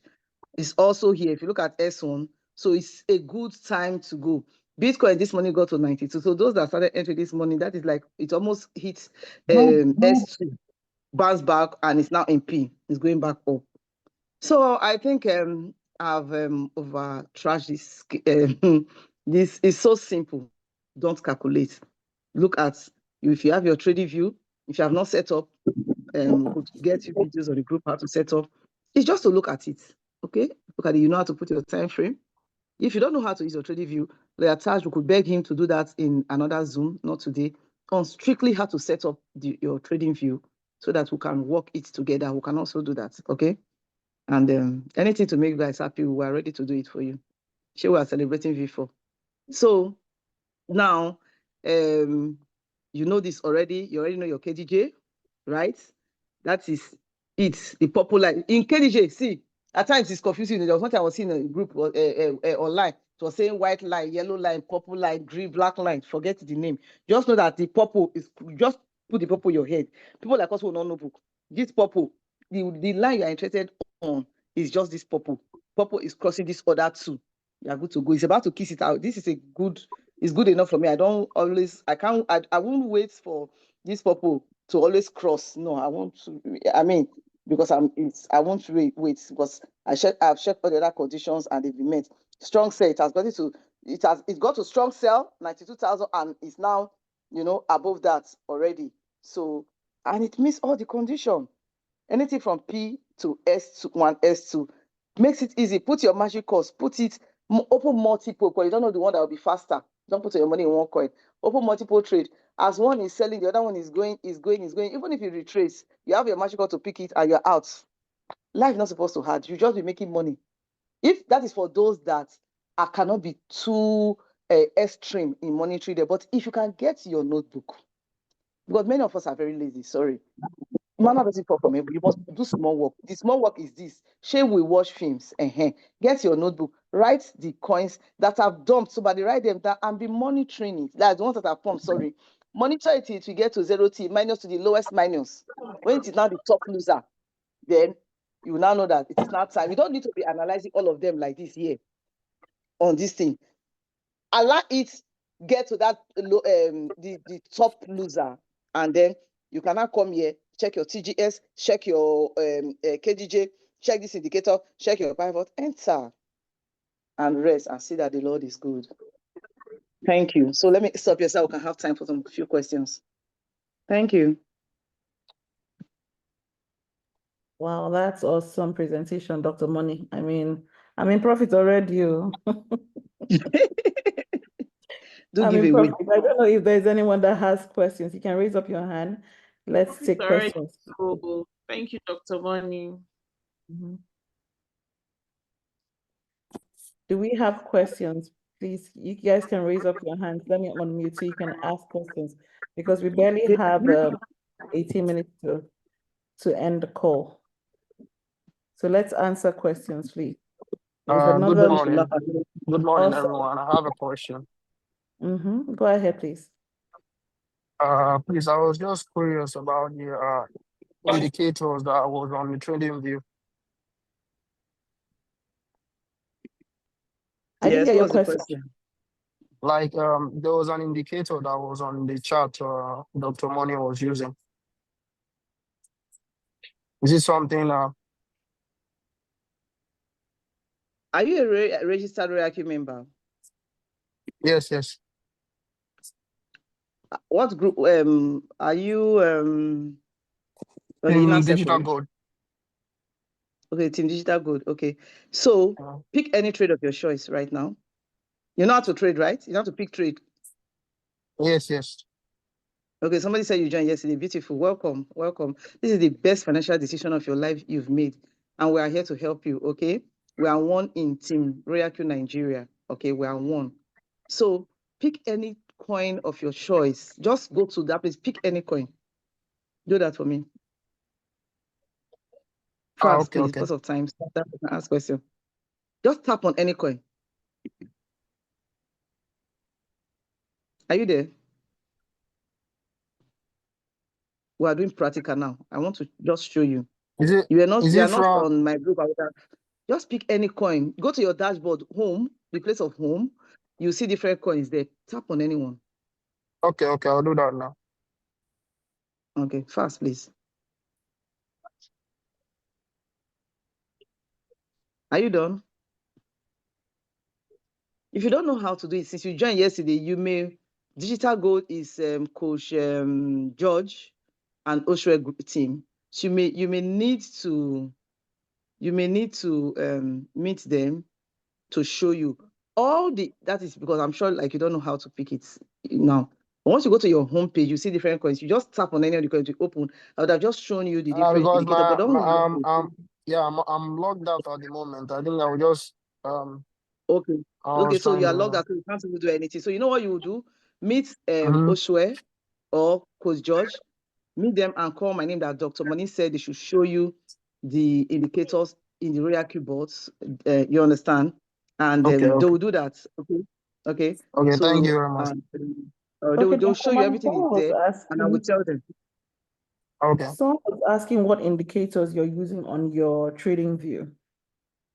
Speaker 2: It's also here. If you look at S1, so it's a good time to go. Bitcoin this morning got to 92. So those that started entering this morning, that is like it almost hits S2, bounced back, and it's now in P. It's going back up. So I think I've over trashed this. This is so simple. Don't calculate. Look at if you have your trading view. If you have not set up, we'll get you videos on the group how to set up. It's just to look at it. Okay, look at it. You know how to put your time frame. If you don't know how to use your trading view, we could beg him to do that in another Zoom, not today, on strictly how to set up your trading view so that we can work it together. We can also do that, okay? And anything to make you guys happy, we are ready to do it for you. Sure, we are celebrating V4. So now, you know this already. You already know your KDJ, right? That is it, the popular. In KDJ, see, at times it's confusing. There was one time I was seeing a group online. It was saying white line, yellow line, purple line, green, black line. Forget the name. Just know that the purple is, just put the purple in your head. People like us who don't know book. This purple, the line you are interested on is just this purple. Purple is crossing this other 2. You are good to go. It's about to kiss it out. This is it's good enough for me. I won't wait for this purple to always cross. No, I want to, because I won't wait because I've checked all the other conditions and they've been met. Strong sell, it got to strong sell, 92,000, and it's now, above that already. So, and it meets all the condition. Anything from P to S1, S2 makes it easy. Put your magic cost, open multiple, because you don't know the one that will be faster. Don't put your money in one coin. Open multiple trade. As one is selling, the other one is going. Even if you retrace, you have your magic cost to pick it and you're out. Life is not supposed to hard. You just be making money. If that is for those that cannot be too extreme in money trader, but if you can get your notebook, because many of us are very lazy, sorry. Man doesn't fall from heaven. You must do small work. The small work is this. Shey we watch films. Get your notebook. Write the coins that have dumped. Somebody write them down and be monitoring it. That's the ones that have pumped, sorry. Monitor it till you get to 0T, minus to the lowest minus. When it is now the top loser, then you now know that it is now time. You don't need to be analyzing all of them like this here on this thing. Allow it get to that the top loser, and then you can now come here, check your TGS, check your KDJ, check this indicator, check your pivot, enter and rest and see that the Lord is good. Thank you. So let me stop here so we can have time for some few questions. Thank you.
Speaker 1: Wow, that's awesome presentation, Dr. Money. I'm in profit already.
Speaker 2: Do give away.
Speaker 1: I don't know if there's anyone that has questions. You can raise up your hand. Let's take questions.
Speaker 6: Cool. Thank you, Dr. Money.
Speaker 1: Do we have questions? please, you guys can raise up your hands. Let me unmute so you can ask questions because we barely have 18 minutes to end the call. So let's answer questions, please. There's
Speaker 7: Good
Speaker 1: another.
Speaker 7: morning. Good morning,
Speaker 1: Awesome.
Speaker 7: everyone. I have a question.
Speaker 1: Go ahead, please.
Speaker 7: Please, I was just curious about the indicators that was on the trading view.
Speaker 1: I didn't
Speaker 2: Yes,
Speaker 1: get your
Speaker 2: what's the
Speaker 1: question.
Speaker 2: question?
Speaker 7: Like, there was an indicator that was on the chart Dr. Money was using. Is it something?
Speaker 2: Are you a registered RoyalQ member?
Speaker 7: Yes, yes.
Speaker 2: What group are you on the inner
Speaker 7: In digital
Speaker 2: circle?
Speaker 7: gold.
Speaker 2: Okay, Team Digital Gold. Okay. So pick any trade of your choice right now. You know how to trade, right? You know how to pick trade.
Speaker 7: Yes, yes.
Speaker 2: Okay, somebody said you joined yesterday. Beautiful. Welcome. Welcome. This is the best financial decision of your life you've made. And we are here to help you. Okay. We are one in Team RoyalQ Nigeria. Okay, we are one. So pick any coin of your choice. Just go to that place, pick any coin. Do that for me. Fast,
Speaker 7: Okay,
Speaker 2: please,
Speaker 7: okay.
Speaker 2: because of time. Ask question. Just tap on any coin. Are you there? We are doing practical now. I want to just show you. You are not on my group. Just pick any coin. Go to your dashboard, home, the place of home. You see different coins there. Tap on anyone.
Speaker 7: Okay, okay, I'll do that now.
Speaker 2: Okay, fast, please. Are you done? If you don't know how to do it, since you joined yesterday, you may. Digital Gold is Coach George and Oshwe group team. So you may need to meet them to show you that is because I'm sure like you don't know how to pick it now. But once you go to your home page, you see different coins. You just tap on any of the coins to open. I would have just shown you the different
Speaker 7: Because
Speaker 2: indicators, but don't
Speaker 7: I'm logged out at the moment. I think I will just
Speaker 2: Okay, so you are logged out, so you can't even do anything. So you know what you will do? Meet Oshwe or Coach George, meet them and call my name that Dr. Money said they should show you the indicators in the RoyalQ boards. You understand? And they will do that. Okay.
Speaker 7: Okay,
Speaker 2: So
Speaker 7: thank you very much.
Speaker 2: they'll show you everything is there, and I will tell them.
Speaker 1: Okay. Someone was asking what indicators you're using on your trading view.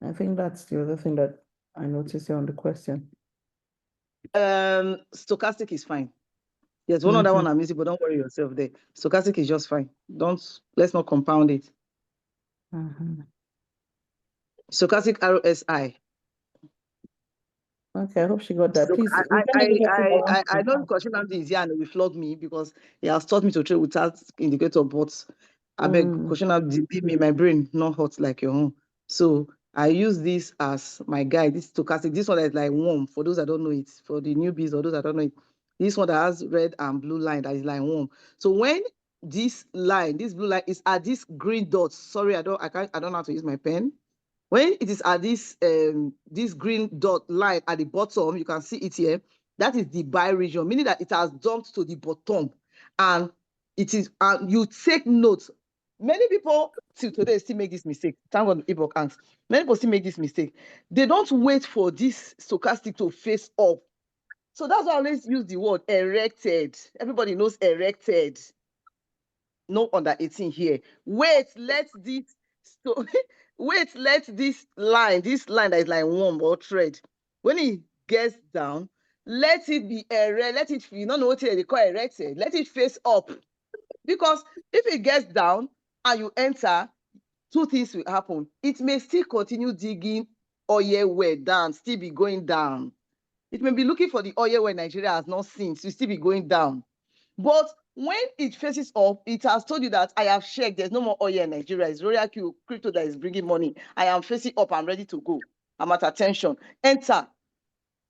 Speaker 1: I think that's the other thing that I noticed here on the question.
Speaker 2: Stochastic is fine. There's one other one I'm using, but don't worry yourself there. Stochastic is just fine. Let's not compound it. Stochastic RSI.
Speaker 1: Okay, I hope she got that.
Speaker 2: So
Speaker 1: Please,
Speaker 2: I know Question is here and will flog me because he has taught me to trade without indicator, but I beg Question leave me my brain not hot like your own. So I use this as my guide. This stochastic. This one is like warm for those that don't know it. For the newbies or those that don't know it, this one that has red and blue line that is like warm. So when this blue line is at this green dot. Sorry, I don't know how to use my pen. When it is at this green dot line at the bottom, you can see it here. That is the buy region, meaning that it has jumped to the bottom, and it is. You take note. Many people till today still make this mistake. Thank God the ebook hangs. Many people still make this mistake. They don't wait for this stochastic to face up. So that's why I always use the word erected. Everybody knows erected. No under 18 here. Wait, let this line that is like warm or thread, when it gets down, let it be erect. Let it, you don't know what they call erected. Let it face up. Because if it gets down and you enter, two things will happen. It may still continue digging oil well down, still be going down. It may be looking for the oil where Nigeria has not seen, so still be going down. But when it faces up, it has told you that I have checked, there's no more oil in Nigeria. It's RoyalQ crypto that is bringing money. I am facing up, I'm ready to go. I'm at attention. Enter.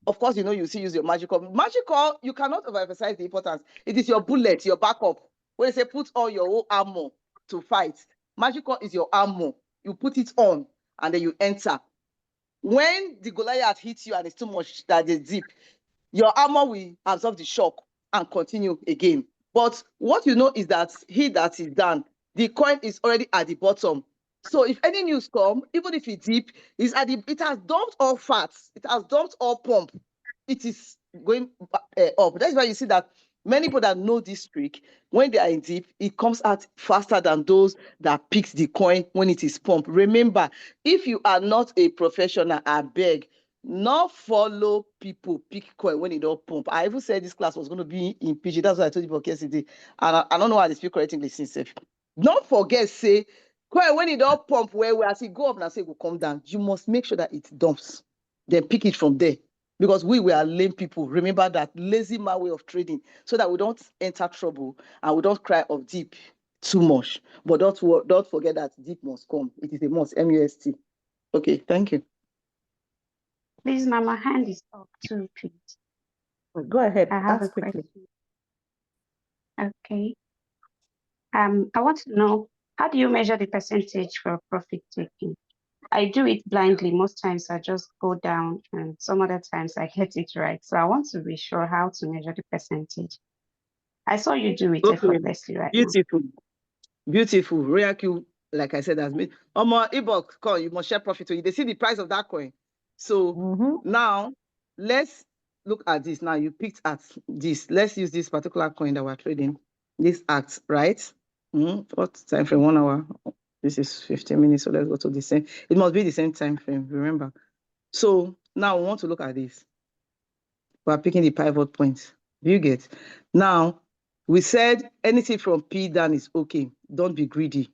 Speaker 2: Of course, you still use your magical. Magical, you cannot overemphasize the importance. It is your bullet, your backup. When they say put on your whole armor to fight, magical is your armor. You put it on and then you enter. when the Goliath hits you and it's too much that they dip, your armor will absorb the shock and continue again. But what you know is that he that is down, the coin is already at the bottom. So if any news come, even if it dip, it has dumped all fats, it has dumped all pump, it is going up. That's why you see that many people that know this trick, when they are in deep, it comes out faster than those that picks the coin when it is pumped. Remember, if you are not a professional, I beg, not follow people pick coin when it don't pump. I even said this class was going to be in PG. That's what I told you about yesterday. And I don't know how they speak correctly since. Don't forget, say, coin when it don't pump, where as it go up and say it will come down, you must make sure that it dumps. Then pick it from there. Because we were lame people. Remember that lazy man way of trading, so that we don't enter trouble and we don't cry of deep too much. But don't forget that deep must come. It is a must, MUST. Okay, thank you.
Speaker 8: Please, Mama, hand is up too, please.
Speaker 1: Go ahead.
Speaker 8: I have
Speaker 1: Ask
Speaker 8: a
Speaker 1: quickly.
Speaker 8: question. Okay. I want to know, how do you measure the percentage for profit taking? I do it blindly. Most times I just go down, and some other times I get it right. So I want to be sure how to measure the percentage. I saw you do it effortlessly right now.
Speaker 2: Beautiful. Beautiful. RoyalQ, like I said, has made Ebook coin, you must share profit. They see the price of that coin. So now let's look at this. Now you picked at this. Let's use this particular coin that we're trading. This act, right? What time frame? 1 hour. This is 15 minutes. So let's go to the same. It must be the same time frame, remember. So now we want to look at this. We're picking the pivot points. Do you get? Now, we said anything from P down is okay. Don't be greedy.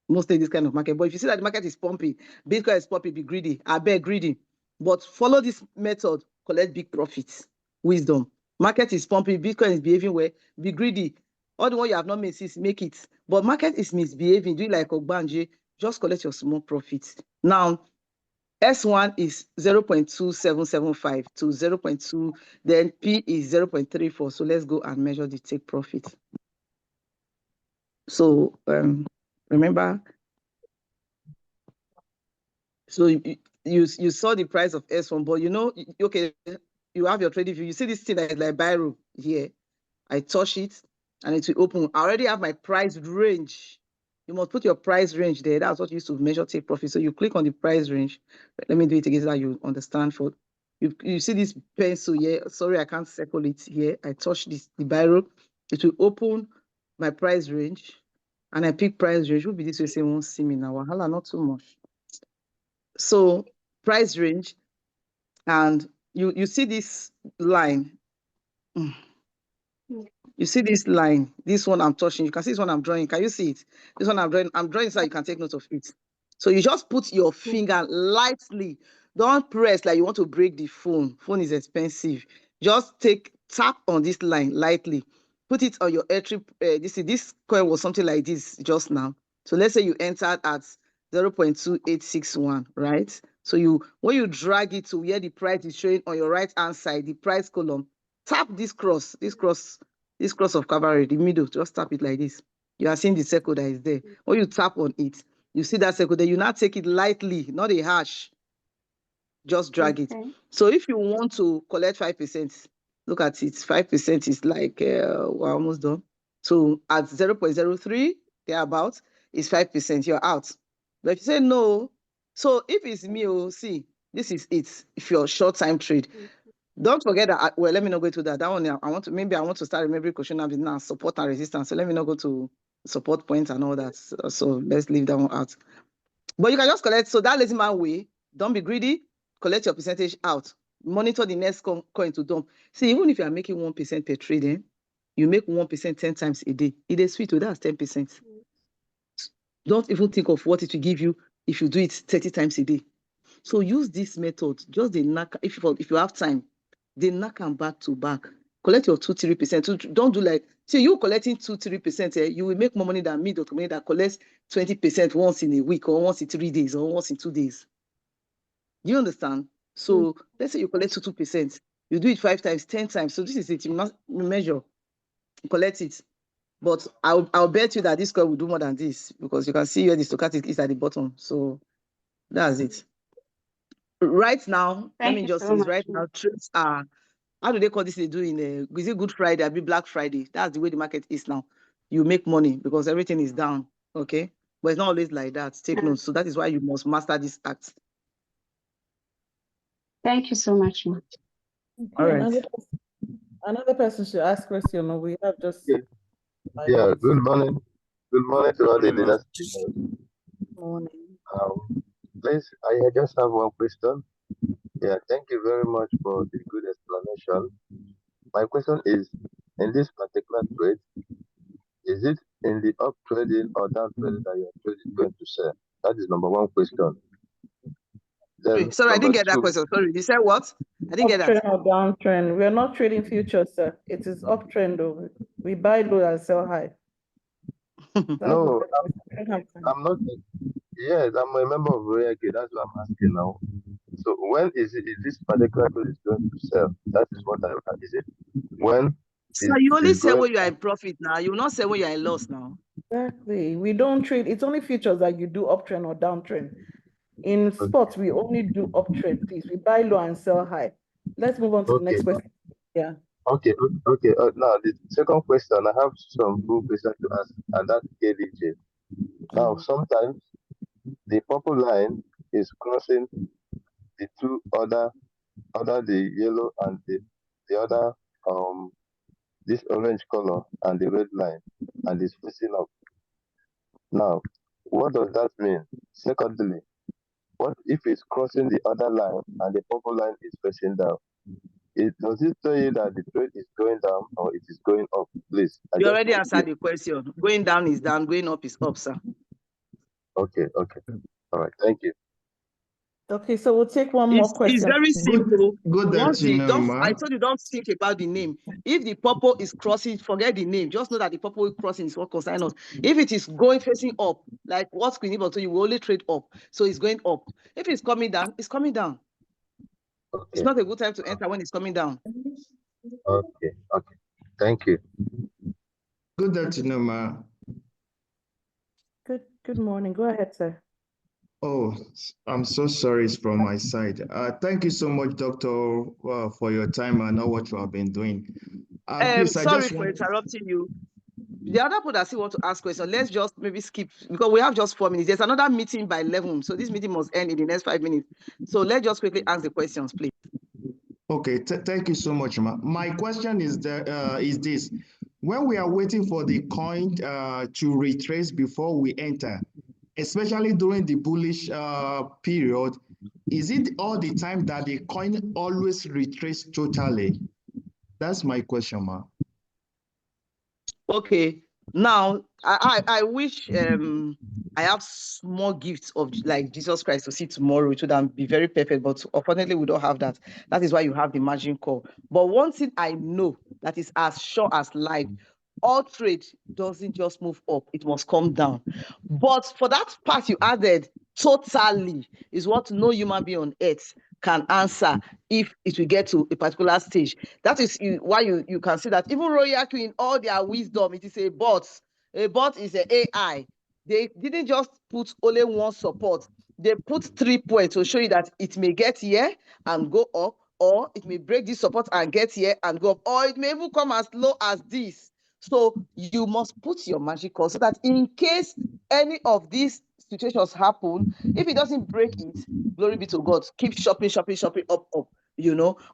Speaker 2: Mostly this kind of market. But if you see that the market is pumping, Bitcoin is pumping, be greedy. I beg greedy. But follow this method, collect big profits. Wisdom. Market is pumping, Bitcoin is behaving well, be greedy. All the one you have not made, make it. But market is misbehaving. Do it like Ogbanje. Just collect your small profits. Now, S1 is 0.2775 to 0.2, then P is 0.34. So let's go and measure the take profit. So remember, so you saw the price of S1, but you know, okay, you have your trading view. You see this thing that is like Biro here. I touch it and it will open. I already have my price range. You must put your price range there. That's what you used to measure take profit. So you click on the price range. Let me do it again so that you understand. For you see this pencil here. Sorry, I can't circle it here. I touch the Biro. It will open my price range. And I pick price range. Will be this way, say won't see me now. Wahala, not too much. So price range, and you see this line. You see this line, this one I'm touching. You can see this one I'm drawing. Can you see it? This one I'm drawing so you can take note of it. So you just put your finger lightly. Don't press like you want to break the phone. Phone is expensive. Just tap on this line lightly. Put it on your entry. This coin was something like this just now. So let's say you entered at 0.2861, right? So when you drag it to where the price is showing on your right hand side, the price column, tap this cross of cavalry, the middle, just tap it like this. You are seeing the circle that is there. When you tap on it, you see that circle there. You now take it lightly, not a hash. Just drag it. So if you want to collect 5%, look at it. 5% is like, we're almost done. So at 0.03, thereabout, is 5%. You're out. But if you say no, so if it's me, see, this is it. If you're short time trade. Don't forget that, well, let me not go to that. That one, I want to start remembering question now, support and resistance. So let me not go to support points and all that. So let's leave that one out. But you can just collect. So that lazy man way, don't be greedy, collect your percentage out. Monitor the next coin to dump. See, even if you are making 1% per trade, you make 1% 10 times a day. It is sweet, that's 10%. Don't even think of what it will give you if you do it 30 times a day. So use this method, just the knock, if you have time, they knock them back to back. Collect your 2-3%. Don't do like, see, you collecting 2-3%, you will make more money than me, the company that collects 20% once in a week, or once in 3 days, or once in 2 days. Do you understand? So let's say you collect 2%, you do it 5 times, 10 times. So this is it, you must measure, collect it. But I'll bet you that this coin will do more than this, because you can see where the stochastic is at the bottom. So that's it. Right now, let
Speaker 8: Thank
Speaker 2: me
Speaker 8: you
Speaker 2: just
Speaker 8: so
Speaker 2: say this,
Speaker 8: much.
Speaker 2: right now, trades are, how do they call this? They do in is it Good Friday? I be Black Friday. That's the way the market is now. You make money because everything is down. Okay. But it's not always like that. Take note. So that is why you must master this act.
Speaker 8: Thank you so much, ma.
Speaker 2: All
Speaker 1: Okay,
Speaker 2: right.
Speaker 1: another person should ask question, or we have just
Speaker 9: Yeah,
Speaker 1: 5
Speaker 9: yeah.
Speaker 1: minutes.
Speaker 9: Good morning. Good morning to all the
Speaker 3: Morning, ma'am.
Speaker 9: leaders.
Speaker 1: Morning.
Speaker 9: Please, I just have one question. Yeah, thank you very much for the good explanation. My question is, in this particular trade, is it in the up trading or down trading that your trade is going to sell? That is number one question. Then
Speaker 2: Sorry, I
Speaker 9: number
Speaker 2: didn't get that
Speaker 9: two,
Speaker 2: question. Sorry, you said what? I didn't get that.
Speaker 1: Uptrend or downtrend? We are not trading futures, sir. It is uptrend. Though. We buy low and sell high. That's
Speaker 9: no,
Speaker 1: we don't have time.
Speaker 9: I'm not. Yes, I'm a member of RoyalQ. That's what I'm asking now. So when is this particular trade is going to sell? That is what is it. When
Speaker 2: So you only
Speaker 9: is
Speaker 2: sell
Speaker 9: going
Speaker 2: when you are in profit now. You will not sell when you are in loss now.
Speaker 1: Exactly. We don't trade. It's only futures that you do uptrend or downtrend. In sports, we only do uptrend, please. We buy low and sell high. Let's move on to the
Speaker 9: okay.
Speaker 1: next question. Yeah.
Speaker 9: Okay. Now the second question, I have some full questions to ask, and that's KDJ. Now sometimes the purple line is crossing the two other the yellow and the other this orange color and the red line, and it's facing up. Now, what does that mean? Secondly, what if it's crossing the other line and the purple line is facing down? Does it tell you that the trade is going down or it is going up? Please.
Speaker 2: You already answered the question. Going down is down, going up is up, sir.
Speaker 9: Okay. All right. Thank you.
Speaker 1: Okay, so we'll take one more
Speaker 2: It's
Speaker 1: question.
Speaker 2: very simple.
Speaker 4: Good
Speaker 2: Once the
Speaker 4: afternoon,
Speaker 2: I
Speaker 4: ma.
Speaker 2: told you don't think about the name. If the purple is crossing, forget the name. Just know that the purple crossing is what concerns us. If it is going facing up, like what Queen Ibo told you, we only trade up. So it's going up. If it's coming down, it's coming down.
Speaker 9: Okay.
Speaker 2: It's not a good time to enter when it's coming down.
Speaker 9: Okay. Thank you.
Speaker 4: Good afternoon, ma.
Speaker 1: Good morning. Go ahead, sir.
Speaker 4: Oh, I'm so sorry it's from my side. Thank you so much, Doctor, for your time and all what you have been doing. Please, I
Speaker 2: Sorry
Speaker 4: just
Speaker 2: for
Speaker 4: want
Speaker 2: interrupting you. The other people that still want to ask questions, let's just maybe skip because we have just 4 minutes. There's another meeting by 11, so this meeting must end in the next 5 minutes. So let's just quickly ask the questions, please.
Speaker 4: Okay, thank you so much, ma. My question is this: when we are waiting for the coin to retrace before we enter, especially during the bullish period, is it all the time that the coin always retrace totally? That's my question, ma.
Speaker 2: Okay. Now, I wish I have small gifts of like Jesus Christ to see tomorrow. It would be very perfect, but unfortunately, we don't have that. That is why you have the margin call. But one thing I know that is as sure as life, all trade doesn't just move up, it must come down. But for that part you added, totally is what no human being on earth can answer if it will get to a particular stage. That is why you can see that even RoyalQ in all their wisdom, it is a bot. A bot is an AI. They didn't just put only one support. They put 3 points to show you that it may get here and go up, or it may break this support and get here and go up, or it may even come as low as this. So you must put your magic call so that in case any of these situations happen, if it doesn't break it, glory be to God, keep shopping up.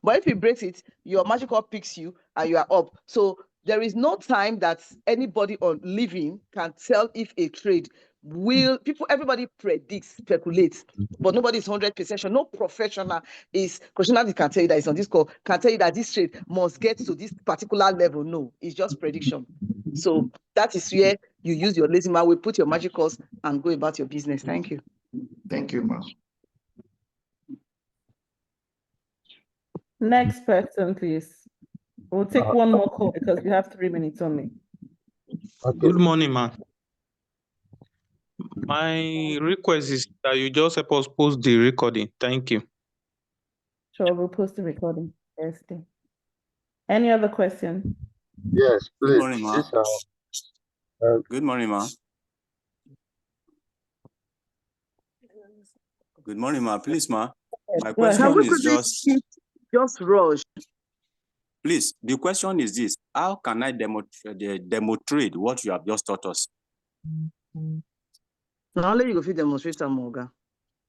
Speaker 2: But if it breaks it, your magic call picks you and you are up. So there is no time that anybody on living can tell if a trade will everybody predicts, speculates, but nobody is 100% sure. No professional is professional can tell you that it's on this call, can tell you that this trade must get to this particular level. No, it's just prediction. So that is where you use your lazy man, we put your magic calls and go about your business. Thank you.
Speaker 4: Thank you, ma.
Speaker 1: Next person, please. We'll take one more call because we have 3 minutes only.
Speaker 9: Okay.
Speaker 10: Good morning, ma. My request is that you just help us post the recording. Thank you.
Speaker 1: Sure, we'll post the recording. Yes. Any other question?
Speaker 9: Yes, please.
Speaker 11: Good morning, ma. Good morning, ma. Good morning, ma. Please, ma. My
Speaker 1: Go ahead.
Speaker 11: question
Speaker 2: Can we
Speaker 11: is
Speaker 2: quickly just rush?
Speaker 11: please, the question is this: how can I demonstrate what you have just taught us?
Speaker 2: Not only you go fit demonstrate am, Oga.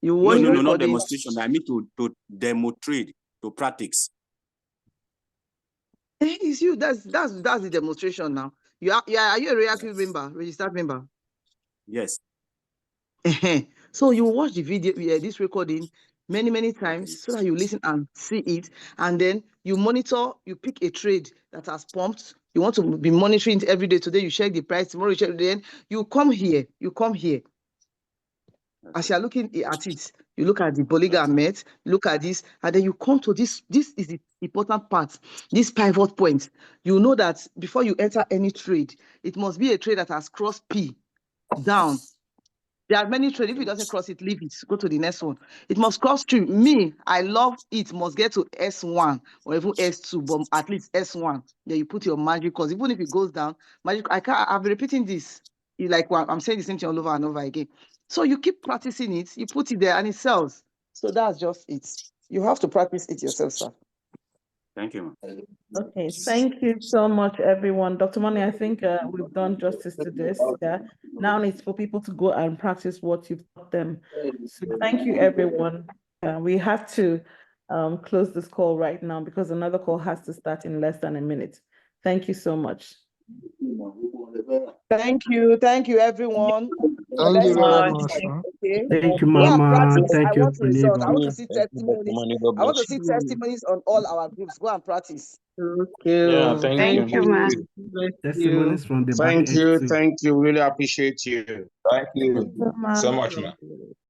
Speaker 2: You
Speaker 11: No,
Speaker 2: watch
Speaker 11: no,
Speaker 2: the
Speaker 11: no, not
Speaker 2: recording.
Speaker 11: demonstration. I mean to demonstrate, to practice.
Speaker 2: It's you. That's the demonstration now. Are you a RoyalQ member, registered member?
Speaker 11: Yes.
Speaker 2: So you watch the video, this recording many times so that you listen and see it, and then you monitor. You pick a trade that has pumped. You want to be monitoring it every day. Today you check the price. Tomorrow you check. Then you come here. As you are looking at it, you look at the Bollinger Met, look at this, and then you come to this. This is the important part, this pivot point. You know that before you enter any trade, it must be a trade that has crossed P down. There are many trades. If it doesn't cross it, leave it. Go to the next one. It must cross through. Me, I love it. Must get to S1 or even S2, but at least S1. Then you put your magic, because even if it goes down, magic. I've been repeating this. Like I'm saying the same thing all over and over again. So you keep practicing it. You put it there and it sells. So that's just it. You have to practice it yourself, sir.
Speaker 11: Thank you.
Speaker 1: Okay, thank you so much, everyone. Dr. Money, I think we've done justice to this. Yeah. Now it's for people to go and practice what you've taught them. So thank you, everyone. We have to close this call right now because another call has to start in less than a minute. Thank you so much.
Speaker 2: Thank you, everyone.
Speaker 7: Thank you very
Speaker 6: Bye.
Speaker 7: much. Huh?
Speaker 2: Okay.
Speaker 12: Thank you,
Speaker 2: Go and
Speaker 12: Mama.
Speaker 2: practice. I
Speaker 12: Thank you,
Speaker 2: want results. I want to see
Speaker 3: Thank you, Dr.
Speaker 2: testimonies.
Speaker 3: Money. God
Speaker 2: I want to
Speaker 3: bless
Speaker 2: see
Speaker 3: you.
Speaker 2: testimonies on all our groups. Go and practice.
Speaker 6: Thank
Speaker 10: Yeah,
Speaker 6: you.
Speaker 10: thank
Speaker 8: Thank
Speaker 10: you.
Speaker 8: you, ma.
Speaker 6: Bless
Speaker 12: Testimonies
Speaker 6: you.
Speaker 12: from the back end too.
Speaker 3: Thank you. Really appreciate you.
Speaker 11: Thank you
Speaker 1: So
Speaker 3: So
Speaker 1: much.
Speaker 3: much, man.